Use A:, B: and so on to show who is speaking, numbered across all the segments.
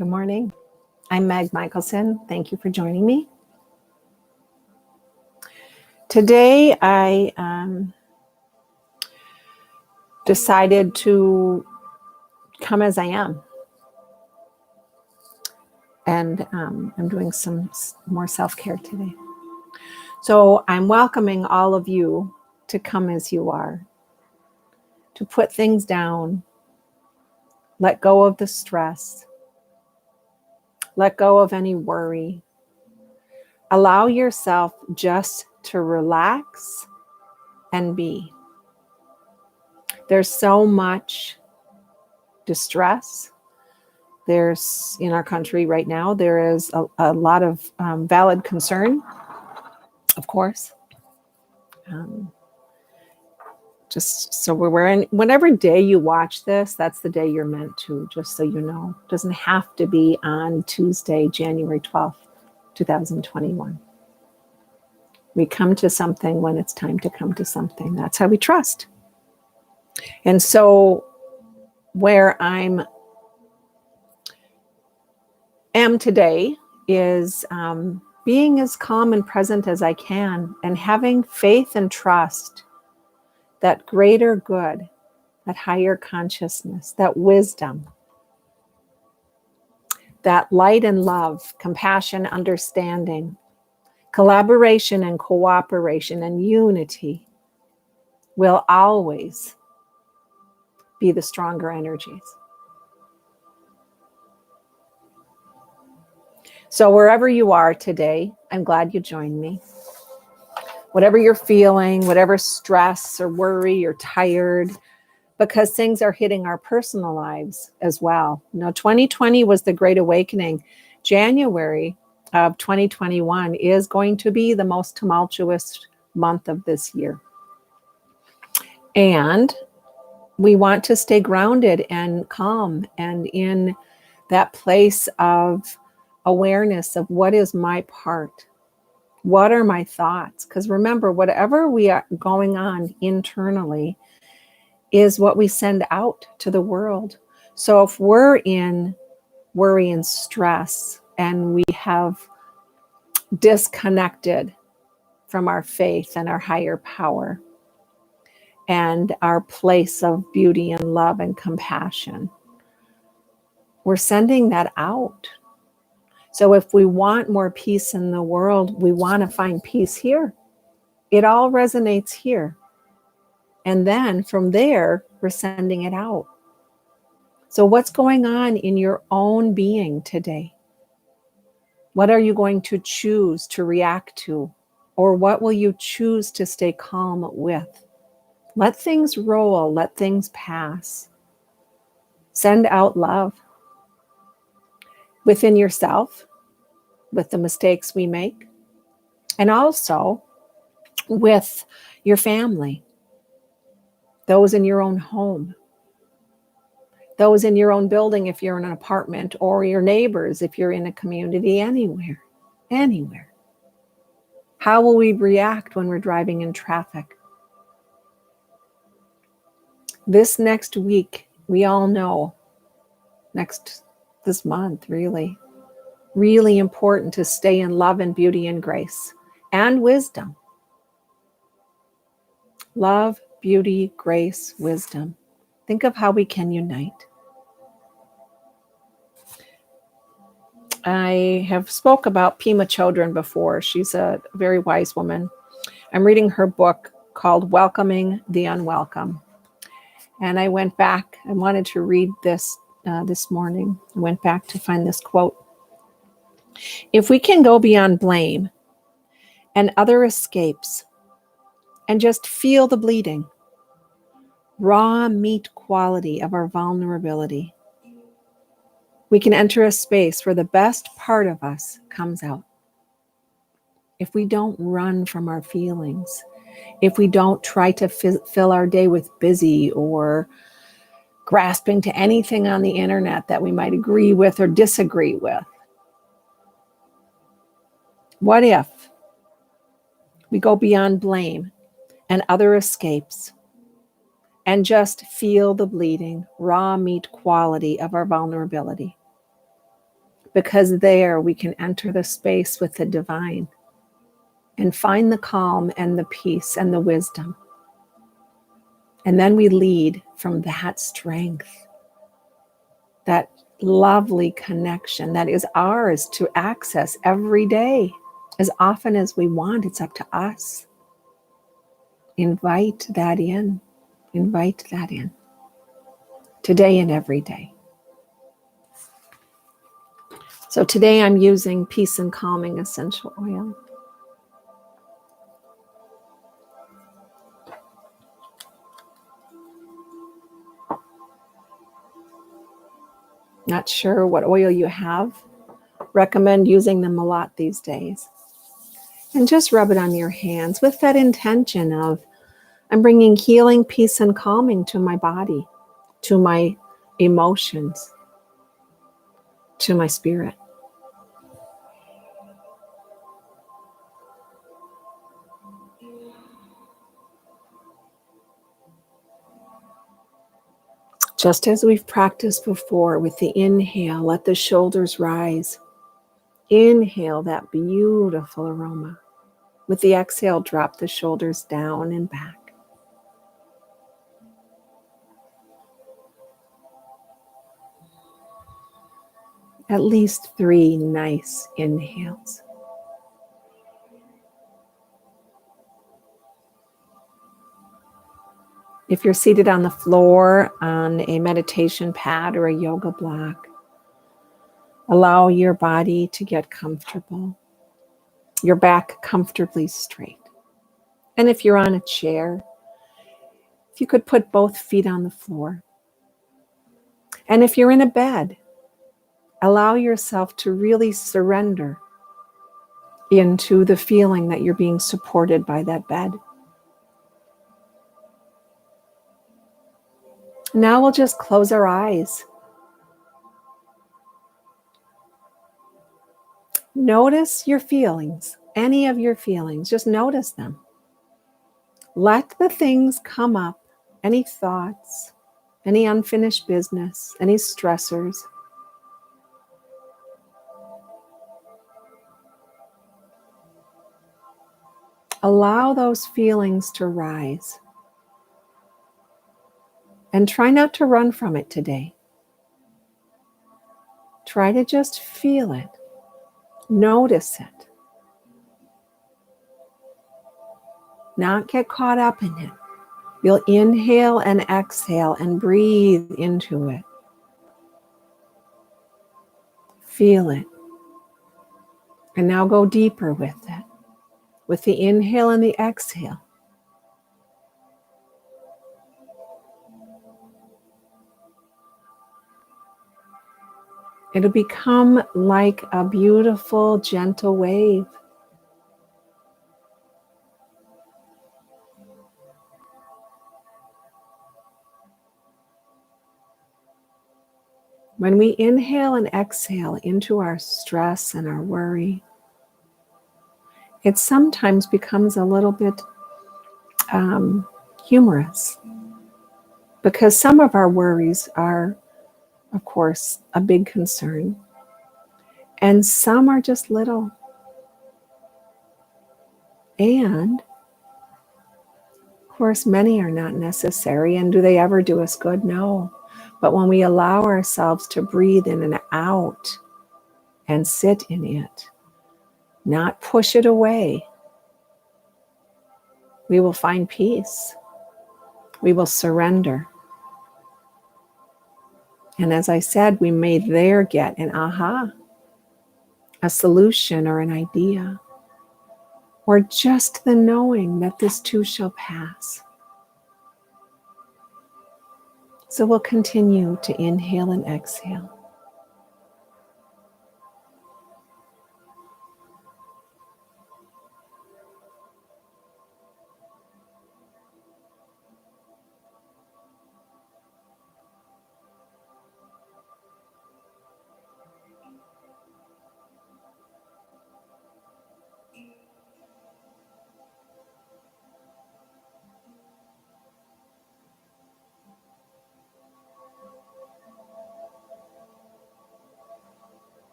A: Good morning. I'm Meg Michelson. Thank you for joining me. Today, I decided to come as I am. And I'm doing some more self-care today. So I'm welcoming all of you to come as you are, to put things down, let go of the stress, let go of any worry. Allow yourself just to relax and be. There's so much distress. There's, in our country right now, there is a lot of valid concern, of course. Just so we're in, whatever day you watch this, that's the day you're meant to, just so you know. It doesn't have to be on Tuesday, January 12th, 2021. We come to something when it's time to come to something. That's how we trust. And so where I am today is being as calm and present as I can and having faith and trust that greater good, that higher consciousness, that wisdom, that light and love, compassion, understanding, collaboration and cooperation and unity will always be the stronger energies. So wherever you are today, I'm glad you joined me. Whatever you're feeling, whatever stress or worry, you're tired, because things are hitting our personal lives as well. 2020 was the Great Awakening. January of 2021 is going to be the most tumultuous month of this year. And we want to stay grounded and calm and in that place of awareness of what is my part. What are my thoughts? Because remember, whatever we are going on internally is what we send out to the world. So if we're in worry and stress and we have disconnected from our faith and our higher power and our place of beauty and love and compassion, we're sending that out. So if we want more peace in the world, we want to find peace here. It all resonates here. And then from there, we're sending it out. So what's going on in your own being today? What are you going to choose to react to? Or what will you choose to stay calm with? Let things roll, let things pass. Send out love within yourself, with the mistakes we make, and also with your family, those in your own home, those in your own building if you're in an apartment, or your neighbors if you're in a community, anywhere. How will we react when we're driving in traffic? This next week, we all know, this month, really important to stay in love and beauty and grace and wisdom. Love, beauty, grace, wisdom. Think of how we can unite. I have spoke about Pema Chodron before. She's a very wise woman. I'm reading her book called Welcoming the Unwelcome. And I went back, I wanted to read this this morning. I went back to find this quote. If we can go beyond blame and other escapes and just feel the bleeding, raw meat quality of our vulnerability, we can enter a space where the best part of us comes out. If we don't run from our feelings, if we don't try to fill our day with busy or grasping to anything on the internet that we might agree with or disagree with. What if we go beyond blame and other escapes and just feel the bleeding, raw meat quality of our vulnerability? because there we can enter the space with the divine and find the calm and the peace and the wisdom. And then we lead from that strength, that lovely connection that is ours to access every day, as often as we want. It's up to us. Invite that in. Invite that in. Today and every day. So today I'm using Peace and Calming Essential Oil. Not sure what oil you have. Recommend using them a lot these days. And just rub it on your hands with that intention of, I'm bringing healing, peace, and calming to my body, to my emotions, to my spirit. Just as we've practiced before with the inhale, let the shoulders rise. Inhale that beautiful aroma. With the exhale, drop the shoulders down and back. At least 3 nice inhales. If you're seated on the floor on a meditation pad or a yoga block, allow your body to get comfortable, your back comfortably straight. And if you're on a chair, if you could put both feet on the floor. And if you're in a bed, allow yourself to really surrender into the feeling that you're being supported by that bed. Now we'll just close our eyes. Notice your feelings, any of your feelings, just notice them. Let the things come up, any thoughts, any unfinished business, any stressors. Allow those feelings to rise. And try not to run from it today. Try to just feel it. Notice it. Not get caught up in it. You'll inhale and exhale and breathe into it. Feel it. And now go deeper with it. With the inhale and the exhale. It'll become like a beautiful, gentle wave. When we inhale and exhale into our stress and our worry, it sometimes becomes a little bit humorous, because some of our worries are, of course, a big concern, and some are just little. And, of course, many are not necessary. And do they ever do us good? No. But when we allow ourselves to breathe in and out and sit in it, not push it away, we will find peace. We will surrender. And as I said, we may there get an aha, a solution or an idea, or just the knowing that this too shall pass. So we'll continue to inhale and exhale.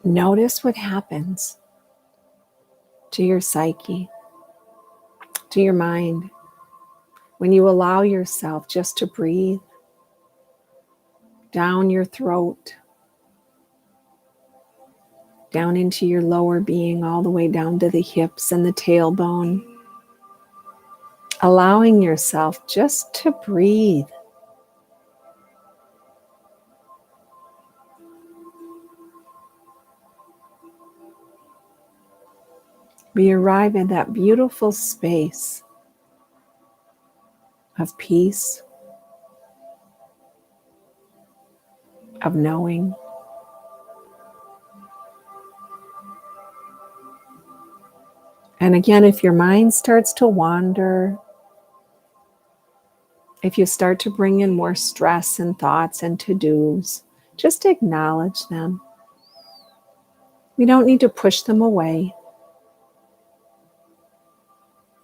A: Notice what happens to your psyche, to your mind, when you allow yourself just to breathe down your throat, down into your lower being, all the way down to the hips and the tailbone. Allowing yourself just to breathe. We arrive in that beautiful space of peace, of knowing. And again, if your mind starts to wander, if you start to bring in more stress and thoughts and to-dos, just acknowledge them. We don't need to push them away.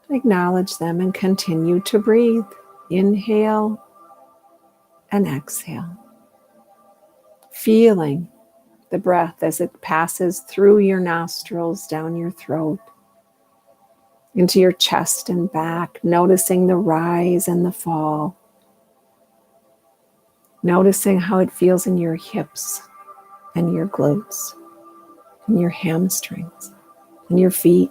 A: Acknowledge them and continue to breathe. Inhale and exhale. Feeling the breath as it passes through your nostrils, down your throat, into your chest and back, noticing the rise and the fall. Noticing how it feels in your hips and your glutes and your hamstrings and your feet.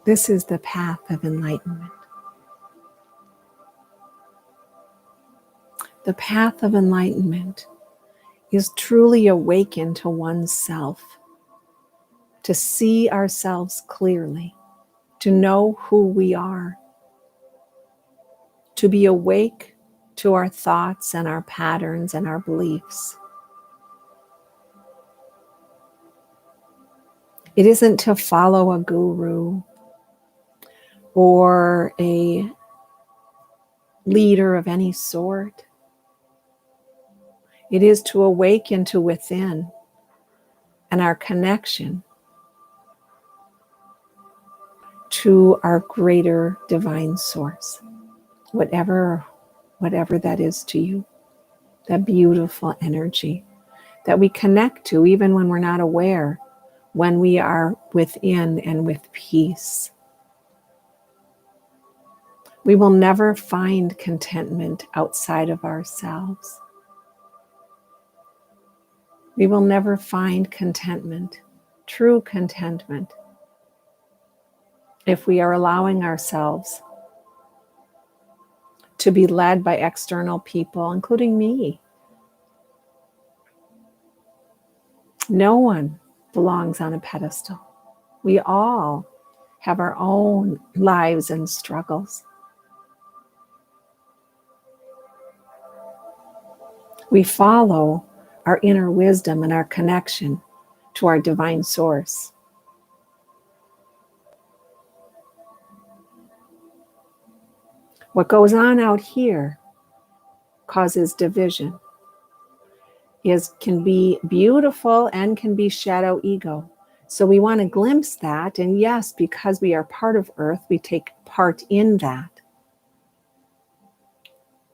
A: This is the path of enlightenment. The path of enlightenment is truly awaken to oneself, to see ourselves clearly, to know who we are, to be awake to our thoughts and our patterns and our beliefs. It isn't to follow a guru or a leader of any sort. It is to awaken to within and our connection to our greater divine source, whatever that is to you, that beautiful energy that we connect to even when we're not aware, when we are within and with peace. We will never find contentment outside of ourselves. We will never find contentment, true contentment, if we are allowing ourselves to be led by external people, including me. No one belongs on a pedestal. We all have our own lives and struggles. We follow our inner wisdom and our connection to our divine source. What goes on out here causes division. Can be beautiful and can be shadow ego. So we want to glimpse that, and yes, because we are part of Earth, we take part in that.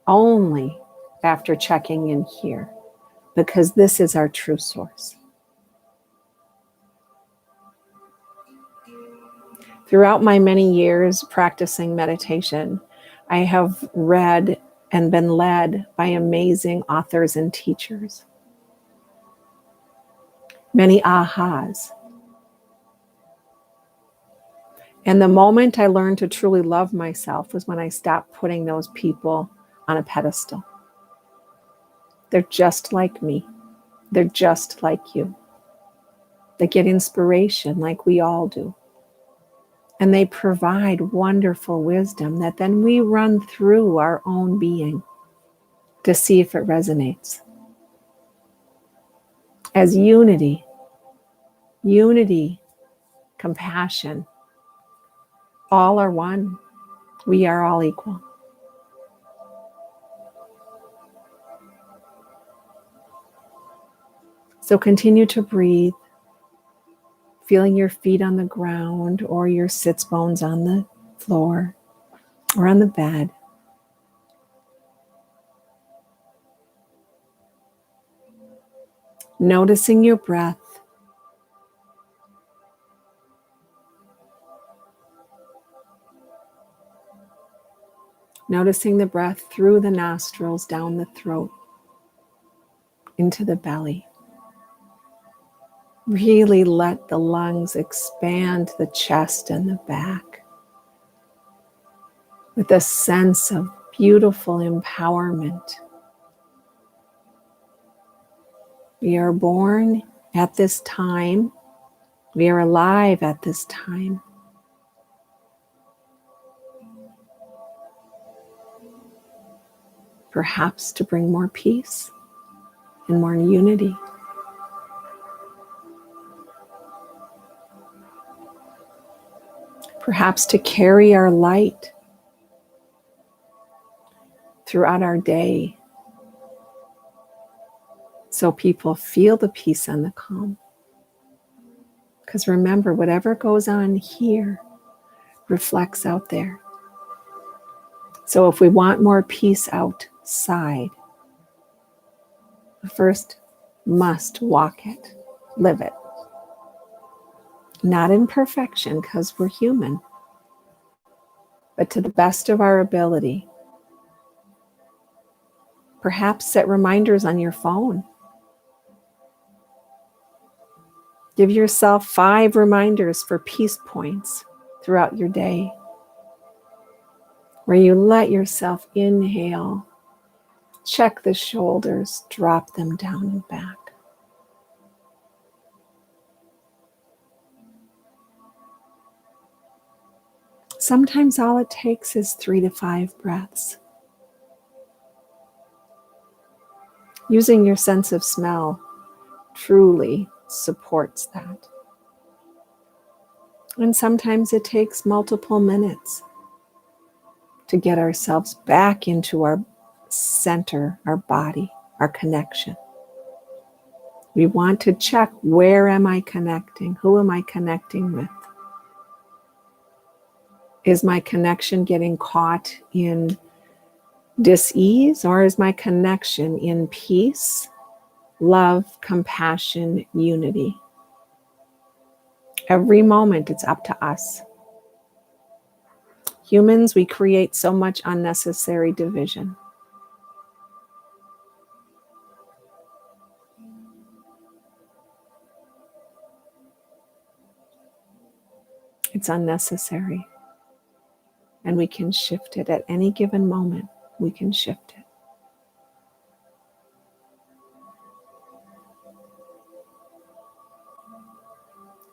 A: Only after checking in here, because this is our true source. Throughout my many years practicing meditation, I have read and been led by amazing authors and teachers. Many ahas. And the moment I learned to truly love myself was when I stopped putting those people on a pedestal. They're just like me. They're just like you. They get inspiration like we all do. And they provide wonderful wisdom that then we run through our own being to see if it resonates. As unity, compassion, all are one. We are all equal. So continue to breathe, feeling your feet on the ground or your sits bones on the floor or on the bed. Noticing your breath. Noticing the breath through the nostrils, down the throat, into the belly. Really let the lungs expand the chest and the back with a sense of beautiful empowerment. We are born at this time. We are alive at this time. Perhaps to bring more peace and more unity. Perhaps to carry our light throughout our day so people feel the peace and the calm. Because remember, whatever goes on here reflects out there. So if we want more peace outside, we first must walk it, live it. Not in perfection, because we're human, but to the best of our ability. Perhaps set reminders on your phone. Give yourself 5 reminders for peace points throughout your day, where you let yourself inhale, check the shoulders, drop them down and back. Sometimes all it takes is 3 to 5 breaths. Using your sense of smell truly supports that. And sometimes it takes multiple minutes to get ourselves back into our center, our body, our connection. We want to check, where am I connecting? Who am I connecting with? Is my connection getting caught in dis-ease, or is my connection in peace, love, compassion, unity? Every moment it's up to us. Humans, we create so much unnecessary division. It's unnecessary. And we can shift it at any given moment. We can shift it.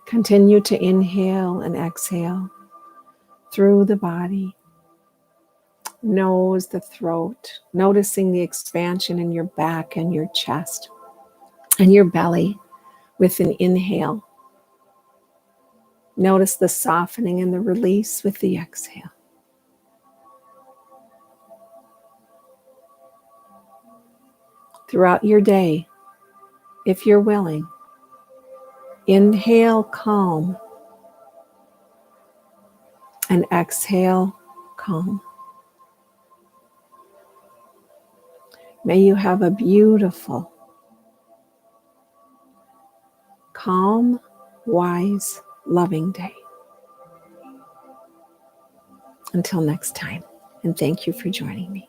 A: Continue to inhale and exhale through the body, nose, the throat, noticing the expansion in your back and your chest and your belly with an inhale. Notice the softening and the release with the exhale. Throughout your day, if you're willing, inhale calm and exhale calm. May you have a beautiful, calm, wise, loving day. Until next time, and thank you for joining me.